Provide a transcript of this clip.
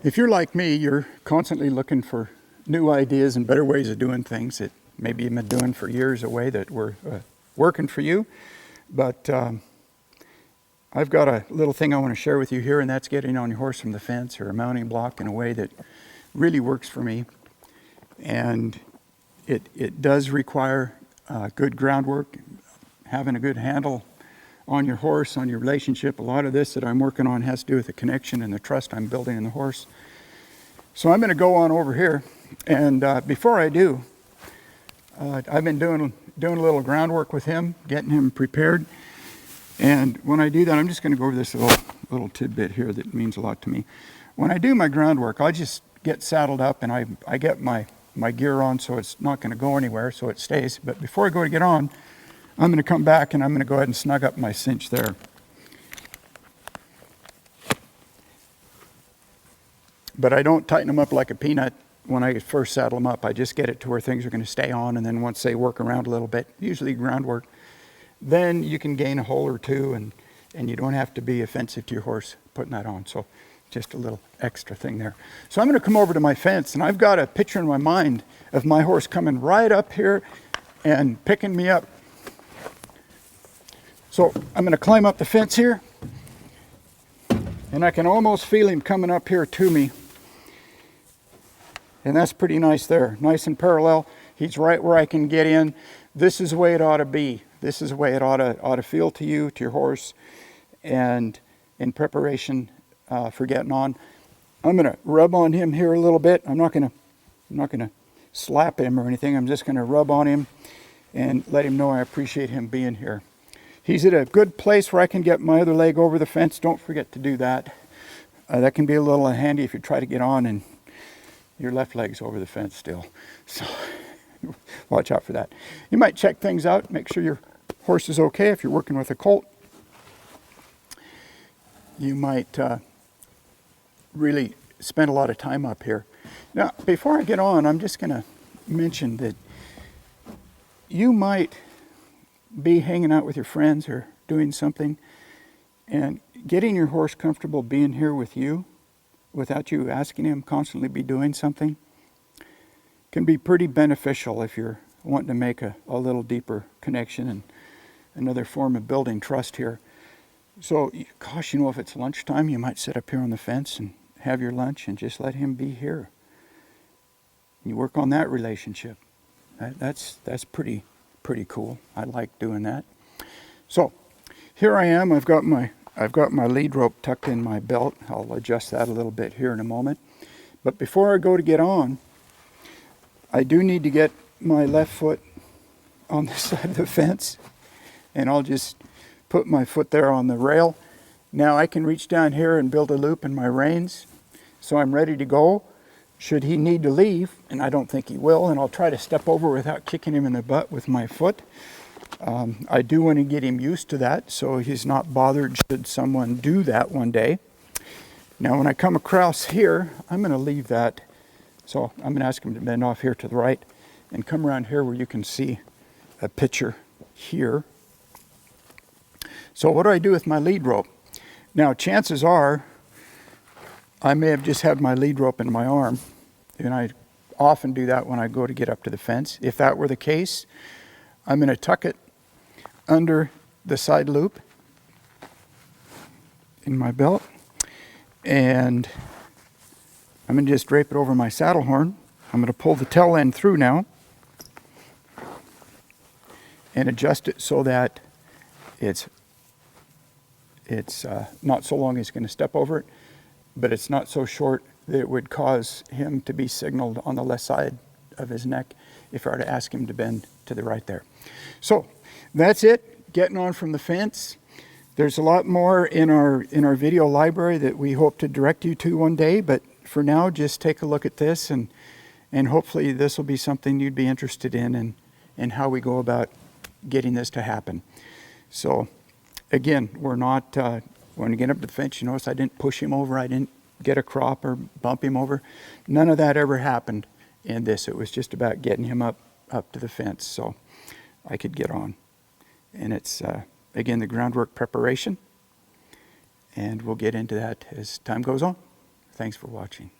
If you're like me, you're constantly looking for new ideas and better ways of doing things that maybe you've been doing for years away that were working for you. But I've got a little thing I want to share with you here, and that's getting on your horse from the fence or a mounting block in a way that really works for me. And it does require good groundwork, having a good handle on your horse, on your relationship. A lot of this that I'm working on has to do with the connection and the trust I'm building in the horse. So I'm going to go on over here, and before I do, I've been doing a little groundwork with him, getting him prepared. And when I do that, I'm just going to go over this little tidbit here that means a lot to me. When I do my groundwork, I just get saddled up and I get my gear on so it's not going to go anywhere, so it stays. But before I go to get on, I'm going to come back and I'm going to go ahead and snug up my cinch there. But I don't tighten them up like a peanut when I first saddle them up. I just get it to where things are going to stay on, and then once they work around a little bit, usually groundwork, then you can gain a hole or two, and you don't have to be offensive to your horse putting that on. So just a little extra thing there. So I'm going to come over to my fence, and I've got a picture in my mind of my horse coming right up here and picking me up. So I'm going to climb up the fence here, and I can almost feel him coming up here to me. And that's pretty nice there, nice and parallel. He's right where I can get in. This is the way it ought to be. This is the way it ought to feel to you, to your horse, and in preparation for getting on. I'm going to rub on him here a little bit. I'm not going to slap him or anything. I'm just going to rub on him and let him know I appreciate him being here. He's at a good place where I can get my other leg over the fence. Don't forget to do that. That can be a little handy if you try to get on and your left leg's over the fence still. So watch out for that. You might check things out, make sure your horse is okay. If you're working with a colt, you might really spend a lot of time up here. Now, before I get on, I'm just going to mention that you might be hanging out with your friends or doing something, and getting your horse comfortable being here with you without you asking him constantly be doing something can be pretty beneficial if you're wanting to make a little deeper connection and another form of building trust here. So gosh, you know, if it's lunchtime, you might sit up here on the fence and have your lunch and just let him be here. You work on that relationship. That's pretty cool. I like doing that. So here I am. I've got my lead rope tucked in my belt. I'll adjust that a little bit here in a moment. But before I go to get on, I do need to get my left foot on this side of the fence, and I'll just put my foot there on the rail. Now I can reach down here and build a loop in my reins, so I'm ready to go. Should he need to leave, and I don't think he will, and I'll try to step over without kicking him in the butt with my foot. I do want to get him used to that, so he's not bothered should someone do that one day. Now when I come across here, I'm going to leave that. So I'm going to ask him to bend off here to the right and come around here where you can see a picture here. So what do I do with my lead rope? Now chances are I may have just had my lead rope in my arm, and I often do that when I go to get up to the fence. If that were the case, I'm going to tuck it under the side loop in my belt, and I'm going to just drape it over my saddle horn. I'm going to pull the tail end through now and adjust it so that it's not so long he's going to step over it, but it's not so short that it would cause him to be signaled on the left side of his neck if I were to ask him to bend to the right there. So that's it, getting on from the fence. There's a lot more in our video library that we hope to direct you to one day, but for now, just take a look at this, and hopefully this will be something you'd be interested in and how we go about getting this to happen. So again, we're not, when we get up to the fence, you notice I didn't push him over, I didn't get a crop or bump him over. None of that ever happened in this. It was just about getting him up to the fence so I could get on. And it's, again, the groundwork preparation, and we'll get into that as time goes on. Thanks for watching.